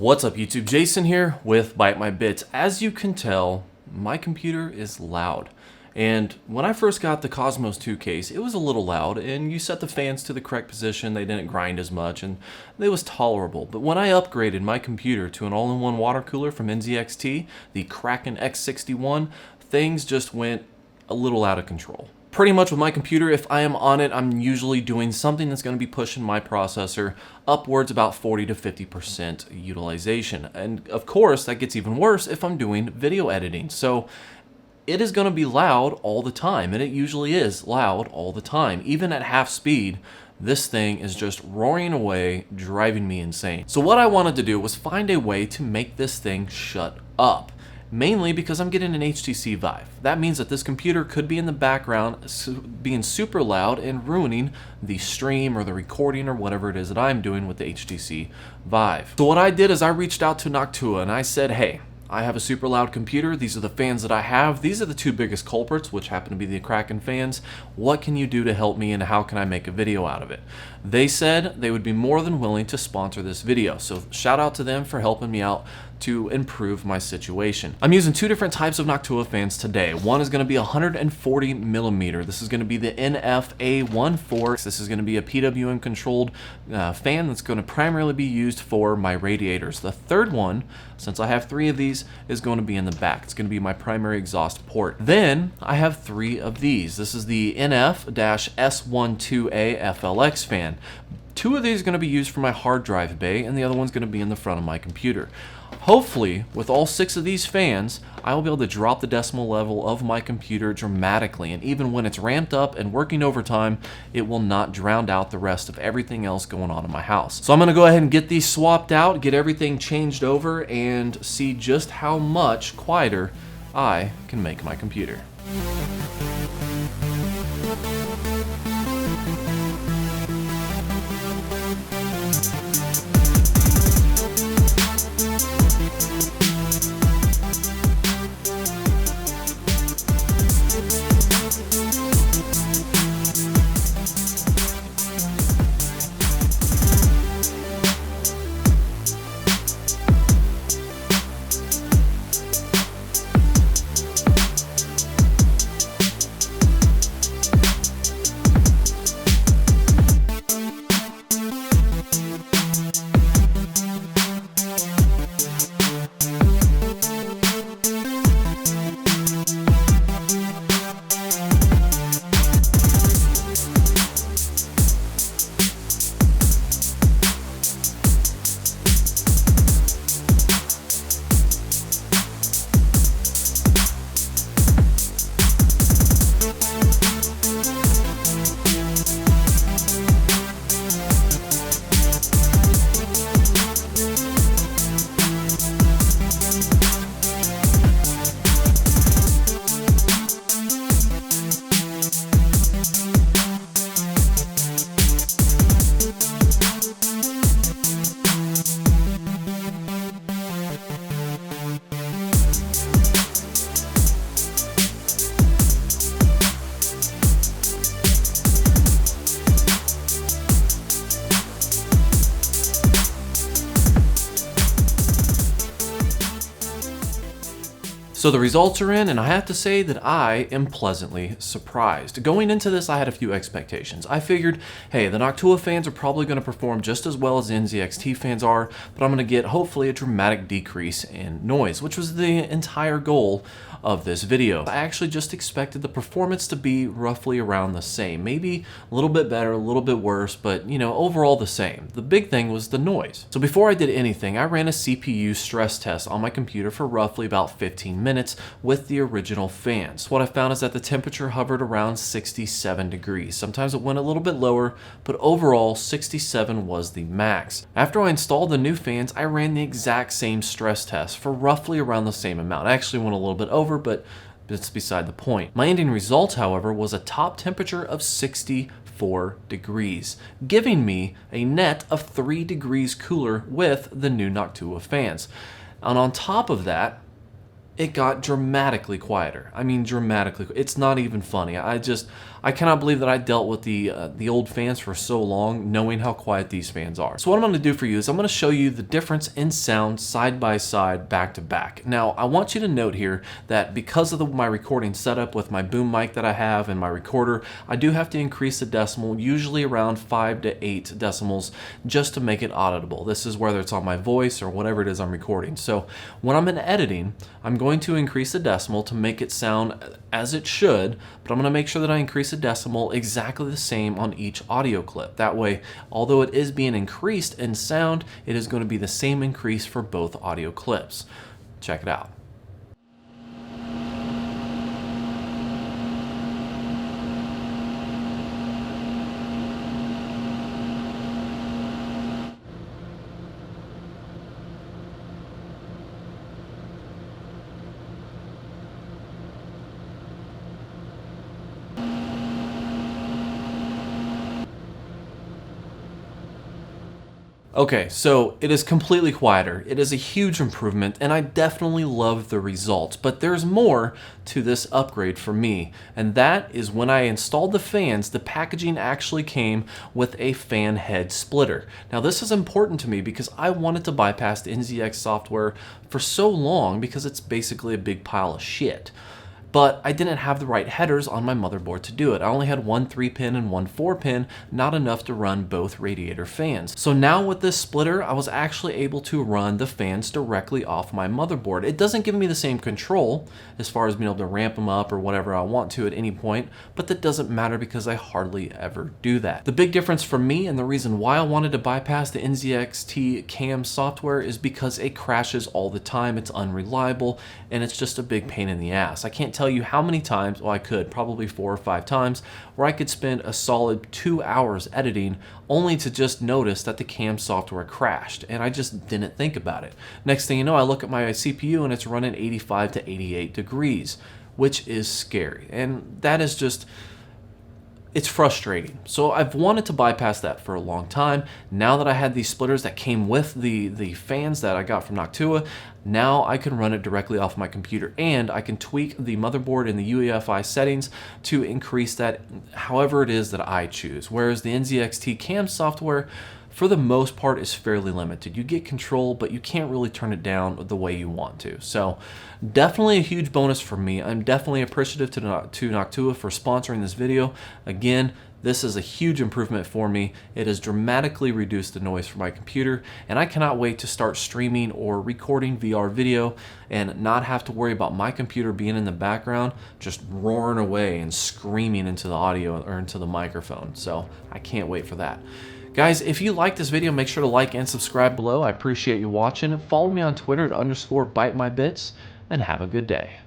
What's up YouTube, Jason here with Bite My Bits. As you can tell, my computer is loud. And when I first got the Cosmos 2 case, it was a little loud, and you set the fans to the correct position, they didn't grind as much, and it was tolerable. But when I upgraded my computer to an all-in-one water cooler from NZXT, the Kraken X61, things just went a little out of control. Pretty much with my computer, if I am on it, I'm usually doing something that's going to be pushing my processor upwards about 40 to 50% utilization. And of course, that gets even worse if I'm doing video editing. So it is going to be loud all the time, and it usually is loud all the time. Even at half speed, this thing is just roaring away, driving me insane. So what I wanted to do was find a way to make this thing shut up. Mainly because I'm getting an HTC Vive. That means that this computer could be in the background being super loud and ruining the stream or the recording or whatever it is that I'm doing with the HTC Vive. So what I did is I reached out to Noctua and I said, hey, I have a super loud computer. These are the fans that I have. These are the two biggest culprits, which happen to be the Kraken fans. What can you do to help me, and how can I make a video out of it? They said they would be more than willing to sponsor this video. So shout out to them for helping me out to improve my situation. I'm using two different types of Noctua fans today. One is going to be 140 millimeter. This is going to be the NFA14. This is going to be a PWM controlled fan that's going to primarily be used for my radiators. The third one, since I have three of these, is going to be in the back. It's going to be my primary exhaust port. Then I have three of these. This is the NF-S12A FLX fan. Two of these are going to be used for my hard drive bay, and the other one's going to be in the front of my computer. Hopefully, with all six of these fans, I will be able to drop the decimal level of my computer dramatically, and even when it's ramped up and working overtime, it will not drown out the rest of everything else going on in my house. So I'm going to go ahead and get these swapped out, get everything changed over, and see just how much quieter I can make my computer. So the results are in, and I have to say that I am pleasantly surprised. Going into this, I had a few expectations. I figured, hey, the Noctua fans are probably going to perform just as well as the NZXT fans are, but I'm going to get hopefully a dramatic decrease in noise, which was the entire goal of this video. I actually just expected the performance to be roughly around the same. Maybe a little bit better, a little bit worse, but you know, overall the same. The big thing was the noise. So before I did anything, I ran a CPU stress test on my computer for roughly about 15 minutes with the original fans. What I found is that the temperature hovered around 67 degrees. Sometimes it went a little bit lower, but overall 67 was the max. After I installed the new fans, I ran the exact same stress test for roughly around the same amount. I actually went a little bit over, but it's beside the point. My ending result, however, was a top temperature of 64 degrees, giving me a net of 3 degrees cooler with the new Noctua fans. And on top of that, it got dramatically quieter. I mean, dramatically. It's not even funny. I cannot believe that I dealt with the old fans for so long, knowing how quiet these fans are. So what I'm going to do for you is I'm going to show you the difference in sound side by side, back to back. Now, I want you to note here that because of my recording setup with my boom mic that I have and my recorder, I do have to increase the decimal, usually around 5 to 8 decimals, just to make it audible. This is whether it's on my voice or whatever it is I'm recording. So when I'm in editing, I'm going to increase the decimal to make it sound as it should, but I'm going to make sure that I increase the decimal exactly the same on each audio clip. That way, although it is being increased in sound, it is going to be the same increase for both audio clips. Check it out. Okay, so it is completely quieter. It is a huge improvement, and I definitely love the results. But there's more to this upgrade for me, and that is when I installed the fans, the packaging actually came with a fan head splitter. Now this is important to me because I wanted to bypass the NZX software for so long because it's basically a big pile of shit. But I didn't have the right headers on my motherboard to do it. I only had one 3-pin and one 4-pin, not enough to run both radiator fans. So now with this splitter, I was actually able to run the fans directly off my motherboard. It doesn't give me the same control as far as being able to ramp them up or whatever I want to at any point, but that doesn't matter because I hardly ever do that. The big difference for me and the reason why I wanted to bypass the NZXT cam software is because it crashes all the time, it's unreliable, and it's just a big pain in the ass. I can't tell you how many times, well I could, probably 4 or 5 times, where I could spend a solid 2 hours editing only to just notice that the cam software crashed, and I just didn't think about it. Next thing you know, I look at my CPU and it's running 85 to 88 degrees, which is scary, and that is just, it's frustrating. So I've wanted to bypass that for a long time. Now that I had these splitters that came with the fans that I got from Noctua, now I can run it directly off my computer, and I can tweak the motherboard in the UEFI settings to increase that however it is that I choose. Whereas the NZXT cam software, for the most part, is fairly limited. You get control, but you can't really turn it down the way you want to. So definitely a huge bonus for me. I'm definitely appreciative to Noctua for sponsoring this video. Again, this is a huge improvement for me. It has dramatically reduced the noise from my computer, and I cannot wait to start streaming or recording VR video and not have to worry about my computer being in the background just roaring away and screaming into the audio or into the microphone. So I can't wait for that. Guys, if you like this video, make sure to like and subscribe below. I appreciate you watching. Follow me on Twitter at _BiteMyBits, and have a good day.